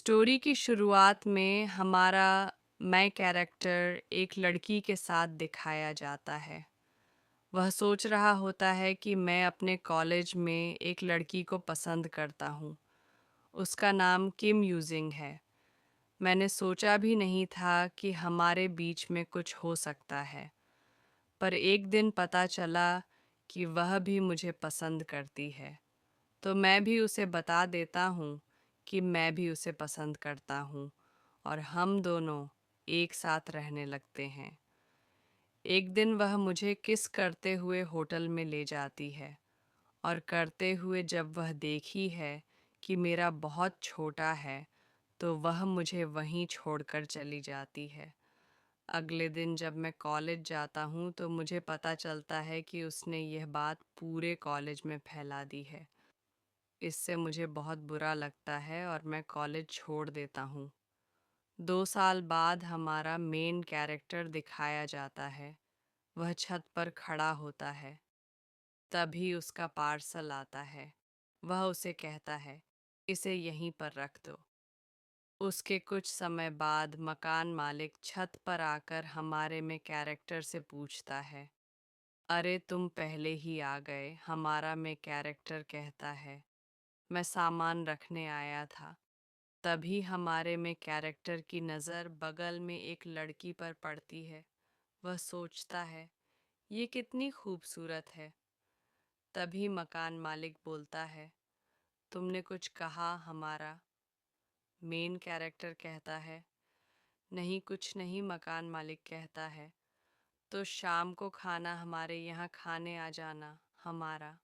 Story की शुरुआत में हमारा मैं कैरेक्टर एक लड़की के साथ दिखाया जाता है। वह सोच रहा होता है कि मैं अपने कॉलेज में एक लड़की को पसंद करता हूँ। उसका नाम किम यूजिंग है। मैंने सोचा भी नहीं था कि हमारे बीच में कुछ हो सकता है, पर एक दिन पता चला कि वह भी मुझे पसंद करती है। तो मैं भी उसे बता देता हूँ कि मैं भी उसे पसंद करता हूँ और हम दोनों एक साथ रहने लगते हैं। एक दिन वह मुझे किस करते हुए होटल में ले जाती है और करते हुए जब वह देखी है कि मेरा बहुत छोटा है तो वह मुझे वहीं छोड़कर चली जाती है। अगले दिन जब मैं कॉलेज जाता हूँ तो मुझे पता चलता है कि उसने यह बात पूरे कॉलेज में फैला दी है। इससे मुझे बहुत बुरा लगता है और मैं कॉलेज छोड़ देता हूँ। 2 साल बाद हमारा मेन कैरेक्टर दिखाया जाता है। वह छत पर खड़ा होता है। तभी उसका पार्सल आता है। वह उसे कहता है, इसे यहीं पर रख दो। उसके कुछ समय बाद मकान मालिक छत पर आकर हमारे में कैरेक्टर से पूछता है, अरे तुम पहले ही आ गए। हमारा में कैरेक्टर कहता है, मैं सामान रखने आया था। तभी हमारे में कैरेक्टर की नज़र बगल में एक लड़की पर पड़ती है। वह सोचता है, ये कितनी खूबसूरत है। तभी मकान मालिक बोलता है, तुमने कुछ कहा हमारा? मेन कैरेक्टर कहता है, नहीं कुछ नहीं। मकान मालिक कहता है, तो शाम को खाना हमारे यहाँ खाने आ जाना हमारा।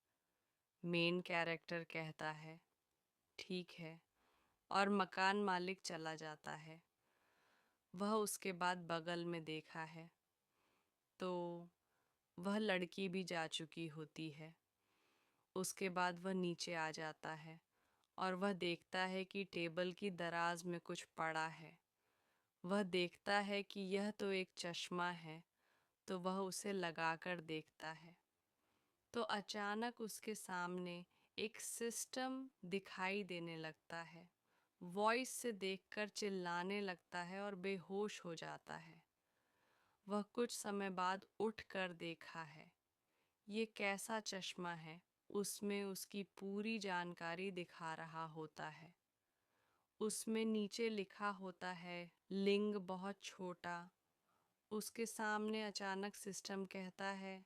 मेन कैरेक्टर कहता है, ठीक है, और मकान मालिक चला जाता है। वह उसके बाद बगल में देखा है तो वह लड़की भी जा चुकी होती है। उसके बाद वह नीचे आ जाता है और वह देखता है कि टेबल की दराज में कुछ पड़ा है। वह देखता है कि यह तो एक चश्मा है, तो वह उसे लगाकर देखता है। तो अचानक उसके सामने एक सिस्टम दिखाई देने लगता है। वॉइस से देखकर चिल्लाने लगता है और बेहोश हो जाता है। वह कुछ समय बाद उठ कर देखा है। ये कैसा चश्मा है? उसमें उसकी पूरी जानकारी दिखा रहा होता है। उसमें नीचे लिखा होता है, लिंग बहुत छोटा। उसके सामने अचानक सिस्टम कहता है,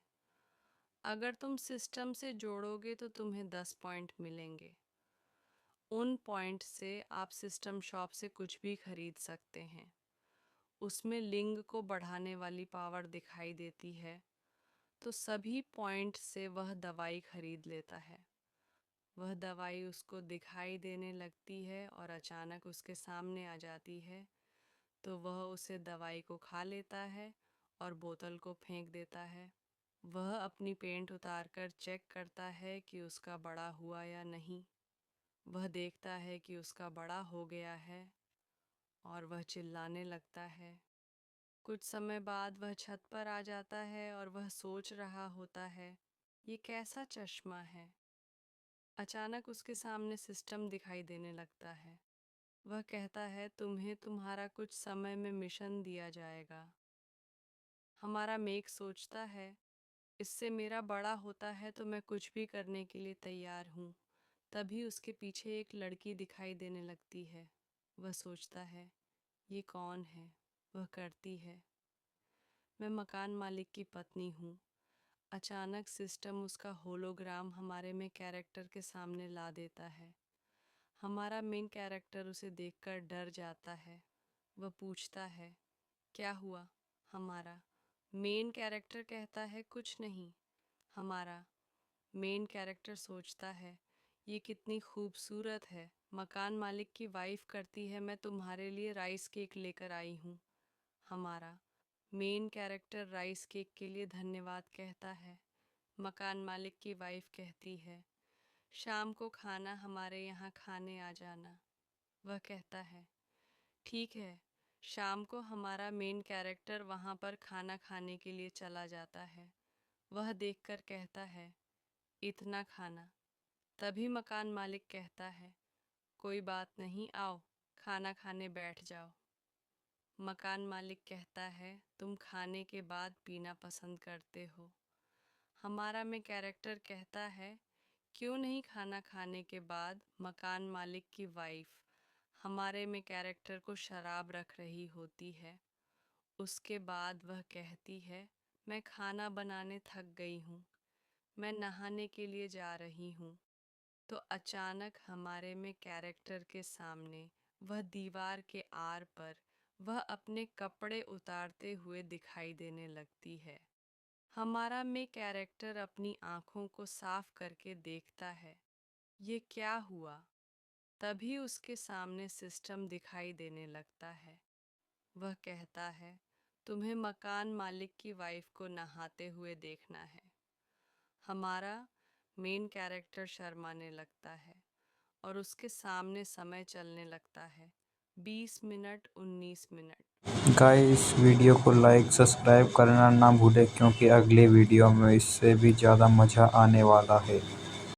अगर तुम सिस्टम से जोड़ोगे तो तुम्हें 10 पॉइंट मिलेंगे। उन पॉइंट से आप सिस्टम शॉप से कुछ भी खरीद सकते हैं। उसमें लिंग को बढ़ाने वाली पावर दिखाई देती है। तो सभी पॉइंट से वह दवाई खरीद लेता है। वह दवाई उसको दिखाई देने लगती है और अचानक उसके सामने आ जाती है। तो वह उसे दवाई को खा लेता है और बोतल को फेंक देता है। वह अपनी पेंट उतारकर चेक करता है कि उसका बड़ा हुआ या नहीं। वह देखता है कि उसका बड़ा हो गया है और वह चिल्लाने लगता है। कुछ समय बाद वह छत पर आ जाता है और वह सोच रहा होता है, ये कैसा चश्मा है। अचानक उसके सामने सिस्टम दिखाई देने लगता है। वह कहता है, तुम्हें तुम्हारा कुछ समय में मिशन दिया जाएगा। हमारा मेक सोचता है, इससे मेरा बड़ा होता है तो मैं कुछ भी करने के लिए तैयार हूँ। तभी उसके पीछे एक लड़की दिखाई देने लगती है। वह सोचता है, ये कौन है? वह करती है, मैं मकान मालिक की पत्नी हूँ। अचानक सिस्टम उसका होलोग्राम हमारे में कैरेक्टर के सामने ला देता है। हमारा मेन कैरेक्टर उसे देखकर डर जाता है। वह पूछता है, क्या हुआ? हमारा मेन कैरेक्टर कहता है, कुछ नहीं। हमारा मेन कैरेक्टर सोचता है, ये कितनी खूबसूरत है। मकान मालिक की वाइफ करती है, मैं तुम्हारे लिए राइस केक लेकर आई हूँ। हमारा मेन कैरेक्टर राइस केक के लिए धन्यवाद कहता है। मकान मालिक की वाइफ कहती है, शाम को खाना हमारे यहाँ खाने आ जाना। वह कहता है, ठीक है। शाम को हमारा मेन कैरेक्टर वहाँ पर खाना खाने के लिए चला जाता है। वह देखकर कहता है, इतना खाना? तभी मकान मालिक कहता है, कोई बात नहीं, आओ खाना खाने बैठ जाओ। मकान मालिक कहता है, तुम खाने के बाद पीना पसंद करते हो। हमारा में कैरेक्टर कहता है, क्यों नहीं खाना खाने के बाद मकान मालिक की वाइफ हमारे में कैरेक्टर को शराब रख रही होती है। उसके बाद वह कहती है, मैं खाना बनाने थक गई हूँ, मैं नहाने के लिए जा रही हूँ। तो अचानक हमारे में कैरेक्टर के सामने वह दीवार के आर पर वह अपने कपड़े उतारते हुए दिखाई देने लगती है। हमारा में कैरेक्टर अपनी आंखों को साफ करके देखता है, ये क्या हुआ? तभी उसके सामने सिस्टम दिखाई देने लगता है। वह कहता है, तुम्हें मकान मालिक की वाइफ को नहाते हुए देखना है। हमारा मेन कैरेक्टर शर्माने लगता है और उसके सामने समय चलने लगता है, 20 मिनट, 19 मिनट। गाइस वीडियो को लाइक सब्सक्राइब करना ना भूलें क्योंकि अगले वीडियो में इससे भी ज़्यादा मज़ा आने वाला है।